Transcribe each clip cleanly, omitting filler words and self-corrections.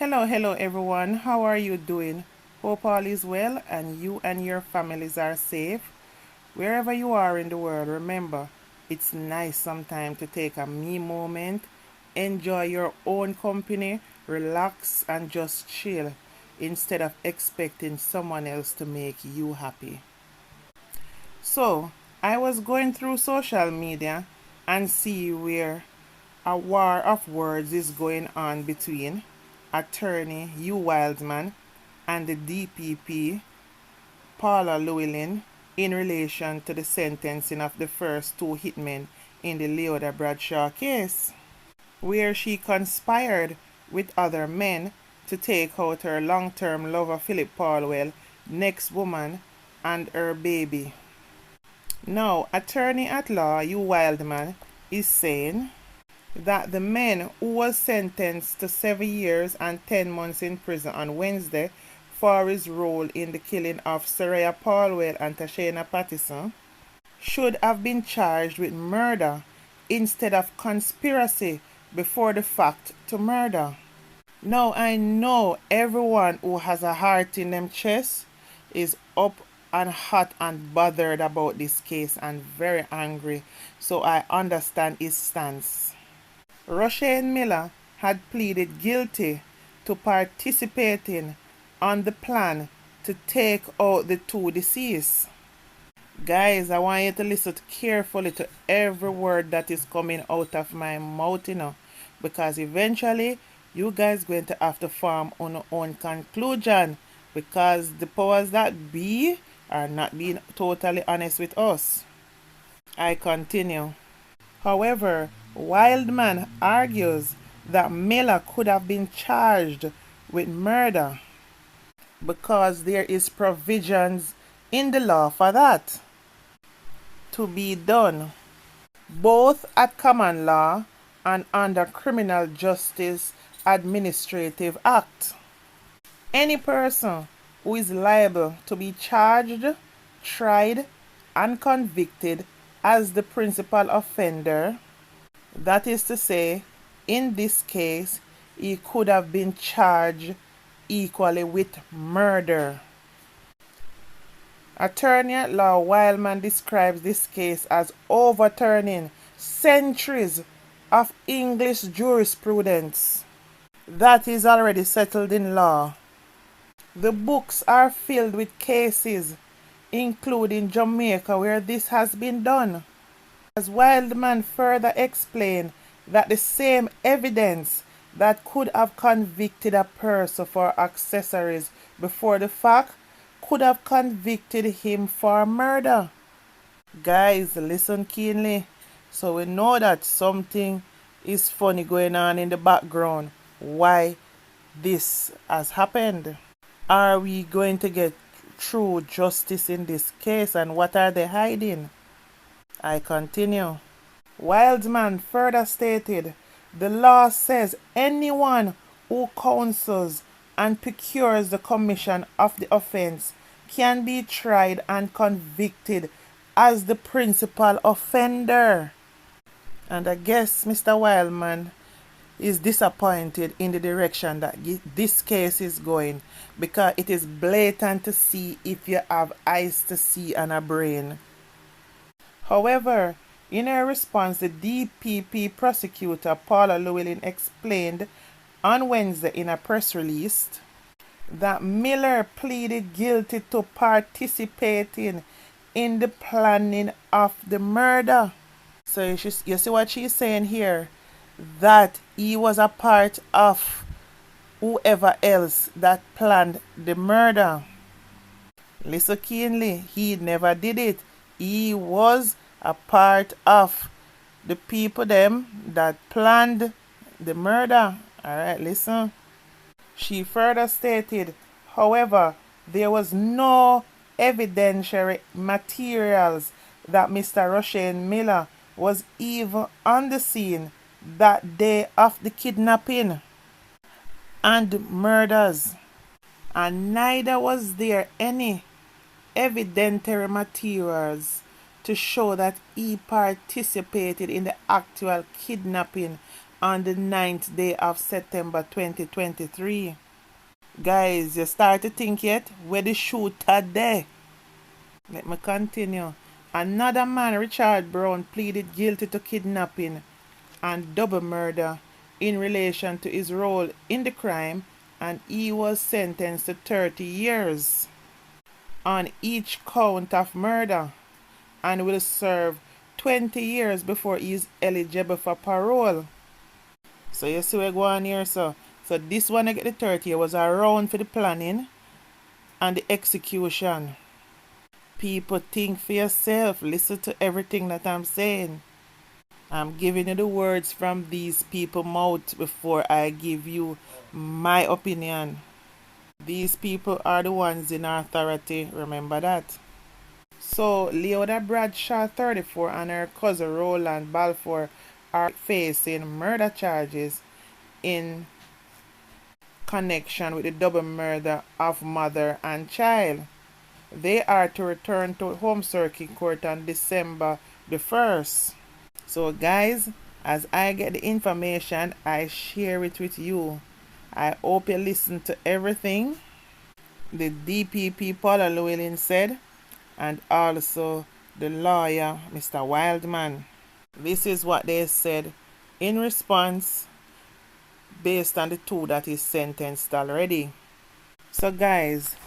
Hello everyone. How are you doing? Hope all is well and you and your families are safe. Wherever you are in the world, remember, it's nice sometimes to take a me moment, enjoy your own company, relax and just chill instead of expecting someone else to make you happy. So, I was going through social media and see where a war of words is going on between attorney Hugh Wildman and the DPP Paula Llewellyn in relation to the sentencing of the first two hitmen in the Leoda Bradshaw case, where she conspired with other men to take out her long-term lover Phillip Paulwell, next woman, and her baby. Now, attorney at law Hugh Wildman is saying that the man who was sentenced to 7 years and 10 months in prison on Wednesday for his role in the killing of Sarayah Paulwell and Toshyna Patterson should have been charged with murder instead of conspiracy before the fact to murder. Now I know everyone who has a heart in them chest is up and hot and bothered about this case and very angry, so I understand his stance. Roshane Miller had pleaded guilty to participating on the plan to take out the two deceased. Guys, I want you to listen carefully to every word that is coming out of my mouth, because eventually you guys going to have to form on your own conclusion, because the powers that be are not being totally honest with us. I continue. However, Wildman argues that Miller could have been charged with murder because there is provisions in the law for that to be done, both at common law and under Criminal Justice Administrative Act. Any person who is liable to be charged, tried, and convicted as the principal offender, that is to say, in this case, he could have been charged equally with murder. Attorney at law Wildman describes this case as overturning centuries of English jurisprudence that is already settled in law. The books are filled with cases, including Jamaica, where this has been done. As Wildman further explained that the same evidence that could have convicted a person for accessories before the fact could have convicted him for murder. Guys, listen keenly. So we know that something is funny going on in the background. Why this has happened? Are we going to get true justice in this case, and what are they hiding? I continue. Wildman further stated, the law says anyone who counsels and procures the commission of the offense can be tried and convicted as the principal offender. And I guess Mr. Wildman is disappointed in the direction that this case is going, because it is blatant to see if you have eyes to see and a brain. However, in her response, the DPP prosecutor Paula Llewellyn explained on Wednesday in a press release that Miller pleaded guilty to participating in the planning of the murder. So you see what she's saying here? That he was a part of whoever else that planned the murder. Listen keenly, he never did it. He was a part of the people them that planned the murder. Alright, listen. She further stated, however, there was no evidentiary materials that Mr. Roshane Miller was even on the scene that day of the kidnapping and murders, and neither was there any evidentiary materials to show that he participated in the actual kidnapping on the 9th day of September 2023. Guys, you start to think yet? Where the shooter there? Let me continue. Another man, Richard Brown, pleaded guilty to kidnapping and double murder in relation to his role in the crime, and he was sentenced to 30 years on each count of murder and will serve 20 years before he is eligible for parole. So you see where go on here, so this one I get the 30 was around for the planning and the execution. People, think for yourself. Listen to everything that I'm saying. I'm giving you the words from these people's mouth before I give you my opinion. These people are the ones in authority. Remember that. So, Leota Bradshaw, 34, and her cousin Roland Balfour are facing murder charges in connection with the double murder of mother and child. They are to return to Home Circuit Court on December the 1st. So guys, as I get the information, I share it with you. I hope you listen to everything the DPP Paulwell said, and also the lawyer, Mr. Wildman. This is what they said in response based on the two that is sentenced already. So guys,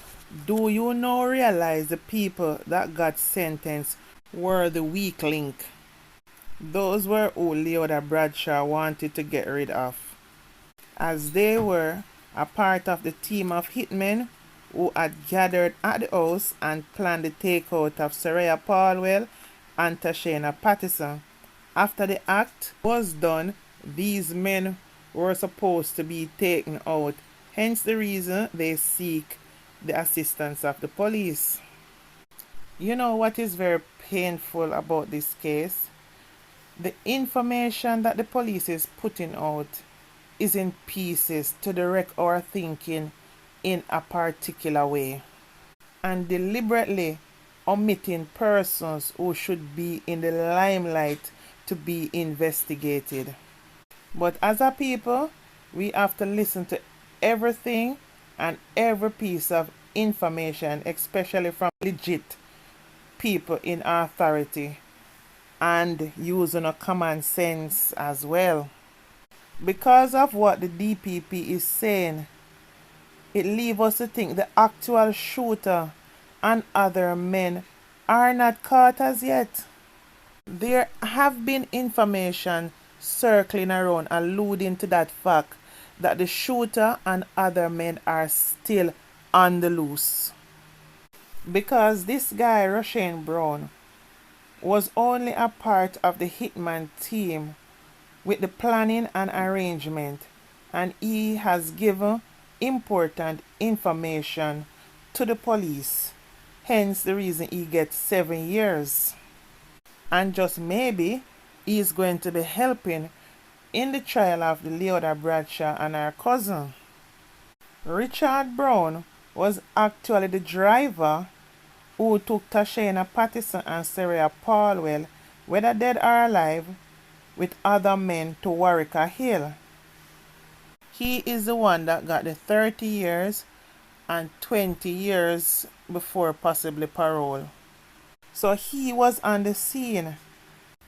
do you now realize the people that got sentenced were the weak link? Those were who Leota Bradshaw wanted to get rid of, as they were a part of the team of hitmen who had gathered at the house and planned the takeout of Sarayah Paulwell and Toshyna Patterson. After the act was done, these men were supposed to be taken out, hence the reason they seek the assistance of the police. You know what is very painful about this case? The information that the police is putting out is in pieces to direct our thinking in a particular way, and deliberately omitting persons who should be in the limelight to be investigated. But as a people, we have to listen to everything and every piece of information, especially from legit people in authority, and using a common sense as well. Because of what the DPP is saying, it leaves us to think the actual shooter and other men are not caught as yet. There have been information circling around alluding to that fact that the shooter and other men are still on the loose. Because this guy, Rushane Brown, was only a part of the hitman team with the planning and arrangement, and he has given important information to the police, hence the reason he gets 7 years. And just maybe he is going to be helping in the trial of the Leota Bradshaw and her cousin. Richard Brown was actually the driver who took Toshyna Patterson and Sarayah Paulwell, whether dead or alive, with other men to Warwick Hill. He is the one that got the 30 years and 20 years before possibly parole. So he was on the scene.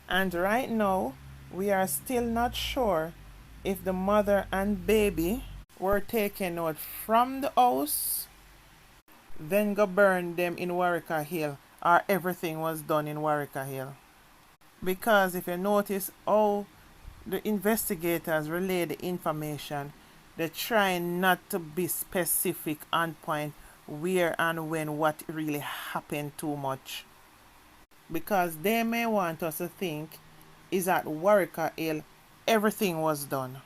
And right now, we are still not sure if the mother and baby were taken out from the house, then go burn them in Warwick Hill, or everything was done in Warwick Hill. Because if you notice how the investigators relay the information, they try not to be specific on point where and when what really happened too much. Because they may want us to think is at Warwick Hill everything was done.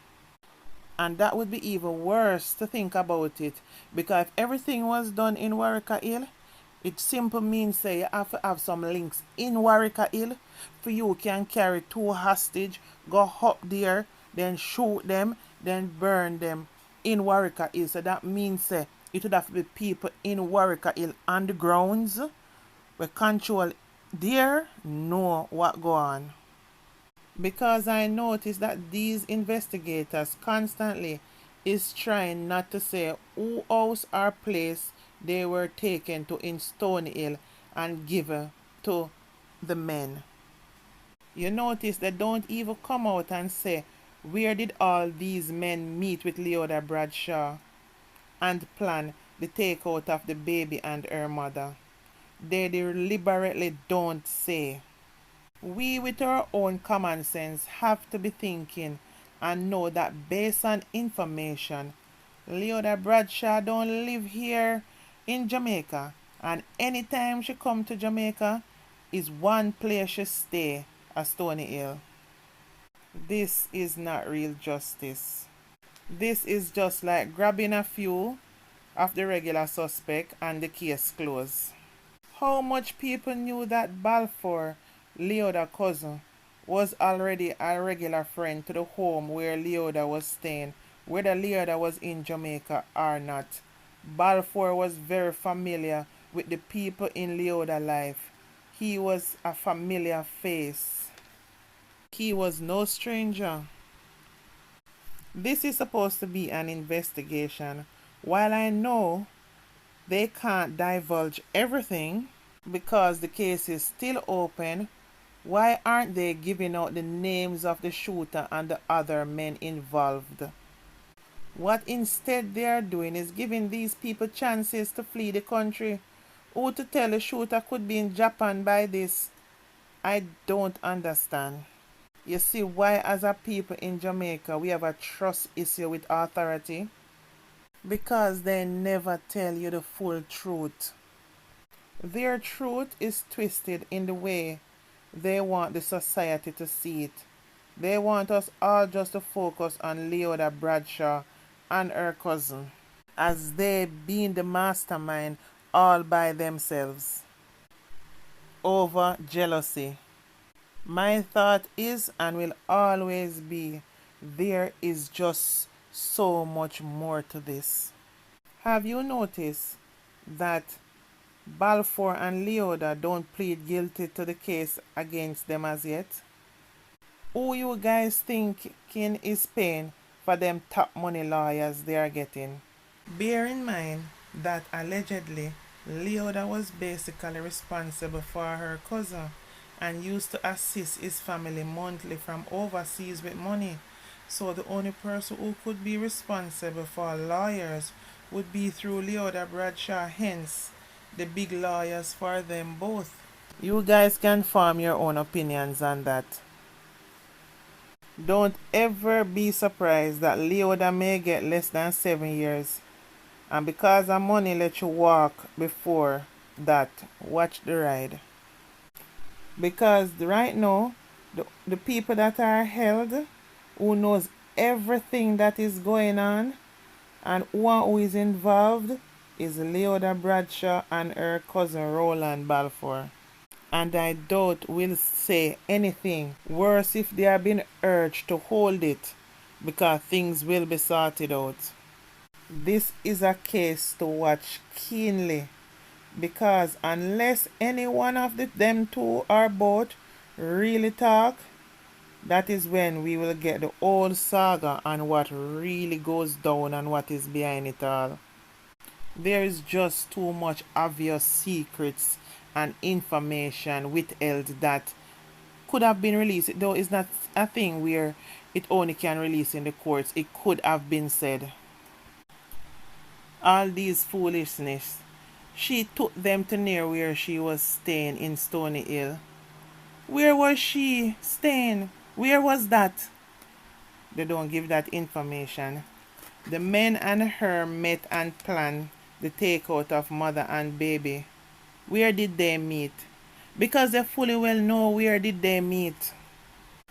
And that would be even worse to think about it, because if everything was done in Warwick Hill, it simply means say you have to have some links in Warwick Hill for you can carry 2 hostage, go up there, then shoot them, then burn them in Warwick Hill. So that means say it would have to be people in Warwick Hill on the grounds we control there know what go on. because I noticed that these investigators constantly is trying not to say who house or place they were taken to in Stony Hill and given to the men. You notice they don't even come out and say where did all these men meet with Leoda Bradshaw and plan the takeout of the baby and her mother. They deliberately don't say. We, with our own common sense, have to be thinking and know that based on information, Leoda Bradshaw don't live here in Jamaica, and anytime she come to Jamaica, is one place she stay, a Stony Hill. This is not real justice. This is just like grabbing a few of the regular suspect and the case closed. How much people knew that Balfour, Leoda's cousin, was already a regular friend to the home where Leoda was staying, whether Leoda was in Jamaica or not. Balfour was very familiar with the people in Leoda's life. He was a familiar face. He was no stranger. This is supposed to be an investigation. While I know they can't divulge everything because the case is still open, why aren't they giving out the names of the shooter and the other men involved? What instead they are doing is giving these people chances to flee the country. Who to tell the shooter could be in Japan by this? I don't understand. You see why as a people in Jamaica we have a trust issue with authority? Because they never tell you the full truth. Their truth is twisted in the way they want the society to see it. They want us all just to focus on Leoda Bradshaw and her cousin, as they being the mastermind all by themselves. Over jealousy. My thought is and will always be there is just so much more to this. Have you noticed that Balfour and Leoda don't plead guilty to the case against them as yet? Who you guys thinking is paying for them top money lawyers they are getting? Bear in mind that allegedly Leoda was basically responsible for her cousin and used to assist his family monthly from overseas with money. So the only person who could be responsible for lawyers would be through Leoda Bradshaw, hence the big lawyers for them both. You guys can form your own opinions on that. Don't ever be surprised that Leoda may get less than 7 years. And because of money let you walk before that, watch the ride. Because right now, the people that are held, who knows everything that is going on, and one who is involved is Leoda Bradshaw and her cousin Roland Balfour. And I doubt will say anything worse if they are being urged to hold it, because things will be sorted out. This is a case to watch keenly, because unless any one of them two or both really talk, that is when we will get the whole saga on what really goes down and what is behind it all. There is just too much obvious secrets and information withheld that could have been released, though it's not a thing where it only can release in the courts. It could have been said. All these foolishness. She took them to near where she was staying in Stony Hill. Where was she staying? Where was that? They don't give that information. The men and her met and planned the takeout of mother and baby. Where did they meet? Because they fully well know where did they meet.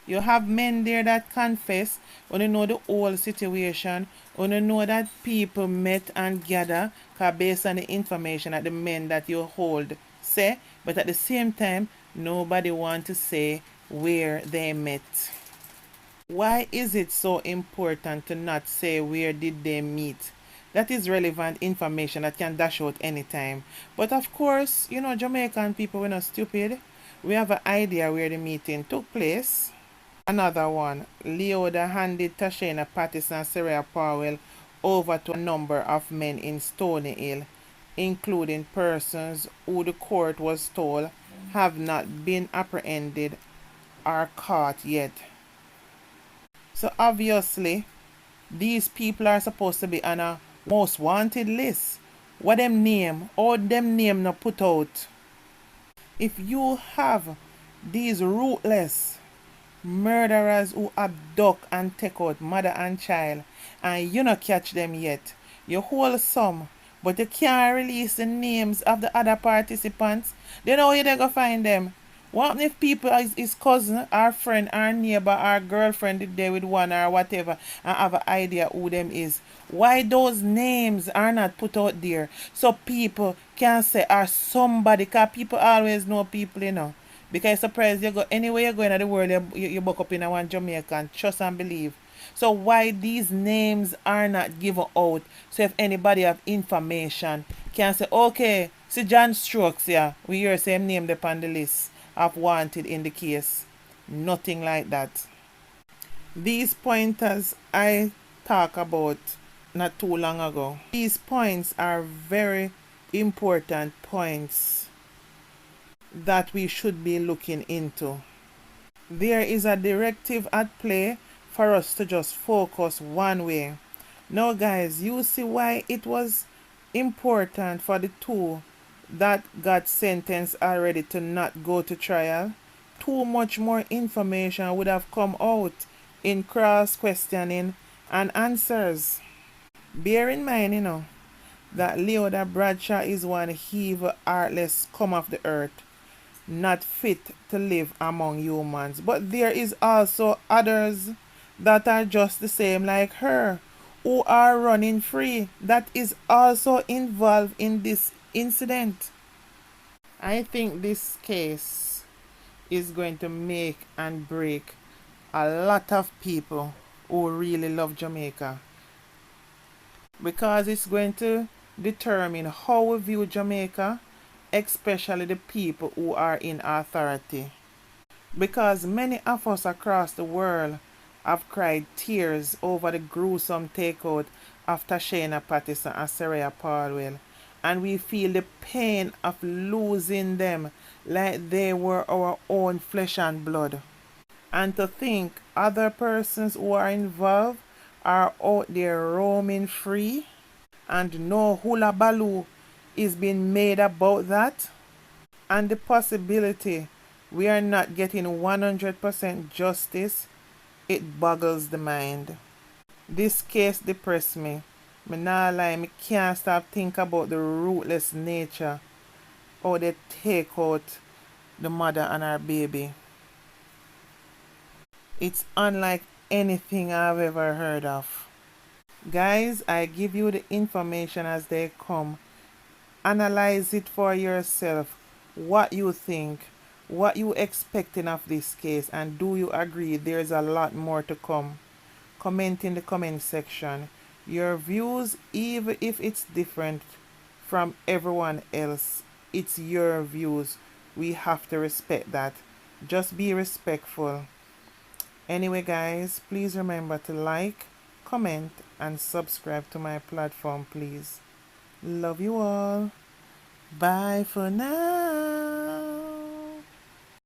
You have men there that confess, when you know the whole situation, when you know that people met and gather, cause based on the information that the men that you hold say, but at the same time, nobody want to say where they met. Why is it so important to not say where did they meet? That is relevant information that can dash out anytime. But of course, you know, Jamaican people, we're not stupid. We have an idea where the meeting took place. Another one, Leoda handed Toshyna, Patterson and Sarayah Paulwell over to a number of men in Stony Hill, including persons who the court was told have not been apprehended or caught yet. So obviously, these people are supposed to be on a most wanted list. What them name? Or them name not put out. If you have these ruthless murderers who abduct and take out mother and child and you not catch them yet, you hold some, but you can't release the names of the other participants, then how you they go find them? What if people his cousin, our friend, our neighbor, our girlfriend did there with one or whatever and have an idea who them is? Why those names are not put out there so people can say are somebody? Because people always know people, you know. Because surprise you go anywhere you go in the world, you buck up in a one Jamaica and trust and believe. So why these names are not given out? So if anybody have information, can say, okay, see John Strokes, yeah, we hear same name upon the list of wanted in the case. Nothing like that. These pointers I talk about not too long ago. These points are very important points that we should be looking into. There is a directive at play for us to just focus one way. Now guys, you see why it was important for the two that got sentenced already to not go to trial? Too much more information would have come out in cross questioning and answers. Bear in mind, you know, that Leoda Bradshaw is one evil, heartless scum of the earth, not fit to live among humans. But there is also others that are just the same like her, who are running free, that is also involved in this incident. I think this case is going to make and break a lot of people who really love Jamaica, because it's going to determine how we view Jamaica, especially the people who are in authority. Because many of us across the world have cried tears over the gruesome takeout of Toshyna Patterson and Sarayah Paulwell, and we feel the pain of losing them like they were our own flesh and blood. And to think other persons who are involved are out there roaming free and no hula baloo is being made about that, and the possibility we are not getting 100% justice, it boggles the mind. This case depressed me. Me nah lie, me can't stop think about the ruthless nature how they take out the mother and her baby. It's unlike anything I've ever heard of. Guys, I give you the information as they come. Analyze it for yourself. What you think, what you expecting of this case, and do you agree there's a lot more to come? Comment in the comment section your views, even if it's different from everyone else. It's your views. We have to respect that. Just be respectful. Anyway guys, please remember to like, comment and subscribe to my platform, please. Love you all. Bye for now.